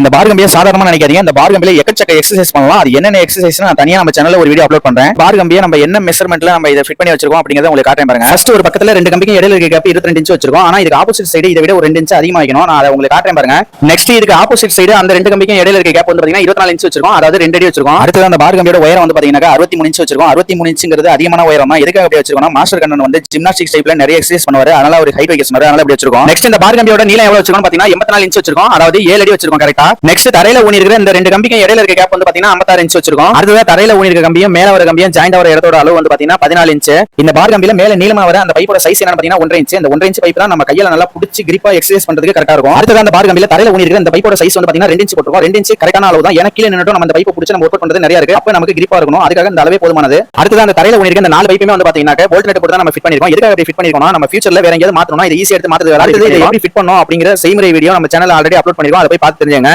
இந்த பார் கம்பியை சாதாரணமா நினைக்காதீங்க. இந்த பார் கம்பியில எக்கச்சக்க எக்ஸசைஸ் பண்ணலாம். அது என்னென்ன எக்ஸசைஸ் நான் தனியா நம்ம சேனல்ல ஒரு வீடியோ அப்லோட் பண்றேன். பார் கம்பியை நம்ம என்ன மெஷர்மென்ட்ல நம்ம இதை ஃபிட் பண்ணி வச்சிருக்கோம் அப்படிங்கறத உங்களுக்கு காட்டுறேன் பாருங்க. ஃபர்ஸ்ட் ஒரு பக்கத்துல ரெண்டு கம்பிக்கு இடையில இருக்க கேப் 22 இன்ச் வச்சிருக்கோம். ஆனா இதுக்கு ஆப்போசிட் சைடு இதை விட ஒரு 2 இன்ச் அதிகமா வைக்கணும். நான் அதை உங்களுக்கு காட்டுறேன் பாருங்க. நெக்ஸ்ட் இதுக்கு ஆப்போசிட் சைடு அந்த ரெண்டு கம்பிக்கும் இடையில இருக்க கேப் வந்து பாத்தீங்கன்னா 24 இன்ச் வச்சிருக்கோம். அதாவது 2 அடி வச்சிருக்கோம். அடுத்து அந்த பார் கம்பியோட உயரம் வந்து பாத்தீங்கன்னா 63 இன்ச் வச்சிருக்கோம். 63 இன்ச்ங்கிறது அதிகமான உயரம் தான். எதுக்காக அப்படி வச்சிருக்கோம்? மாஸ்டர் கண்ணன் வந்து ஜிம்னாஸ்டிக்ஸ் டைப்ல நிறைய எக்ஸசைஸ் பண்ணுவாரு. அதனால ஒரு ஹைட் வைக்க சொன்னாரு. அதனால அப்படி வச்சிருக்கோம். நெக்ஸ்ட் இந்த பார் கம்பியோட நீளம் எவ்வளவு வச்சிருக்கோம் பாத்தீங்கன்னா 84 இன்ச் வச்சிருக்கோம். அதாவது 7 அடி வச்சிருக்கோம் கரெக்ட்டா. நெக்ஸ்ட் தரையில ஊனி இருக்கிற இந்த ரெண்டு கம்பிக்கு இடையில இருக்க கேப் வந்து பாத்தீங்கன்னா 56 இன்ச் வச்சிருக்கோம். அடுத்து தரையில ஊனி இருக்க கம்பியும் மேல வர கம்பியும் ஜாயிண்ட் ஆகிற இடத்தோட அளவு வந்து பாத்தீங்கன்னா 14 இன்ச். இந்த பார் கம்பியில மேல நீளமா வர அந்த பைப்போட சைஸ் என்னன்னு பாத்தீங்கன்னா 1.5 இன்ச். இந்த 1.5 இன்ச் பைப் தான் நம்ம கையில நல்லா புடிச்சு கிரிப்பா எக்ஸசைஸ் பண்றதுக்கு கரெக்ட்டா இருக்கும். அடுத்து அந்த பார் கம்பியில தரையில ஊனி இருக்கிற இந்த பைப்போட சைஸ் வந்து பாத்தீங்கன்னா 2 இன்ச் போட்டுருக்கோம். 2 இன்ச் கரெக்டான அளவு தான். ஏன்னா கீழ நின்னுட்டு நம்ம இந்த பைப்பை புடிச்சு நம்ம ஒர்க் பண்றது நிறைய இருக்கு. அப்ப நமக்கு கிரிப்பா இருக்கணும். அதுக்காக இந்த அளவே போதுமானது. அடுத்து அந்த தரையில ஊனி இருக்க இந்த 4 பைப்புமே வந்து பாத்தீங்கன்னா போல்ட் நட் போட்டு தான் நம்ம ஃபிட் பண்ணிருக்கோம். எதுக்காக அப்படி ஃபிட் பண்ணிருக்கோம்னா நம்ம ஃபியூச்சர்ல வேற எங்கயாவது மாத்தணும்னா இது ஈஸியா எடுத்து மாத்துறது. அடுத்து இதை எப்படி ஃபிட் பண்ணனும் அப்படிங்கிற செய்முறை வீடியோ நம்ம சேனல்ல ஆல்ரெடி அப்லோட் பண்ணிருக்கோம். அதை போய் பார்த்து தெரிஞ்சுங்க.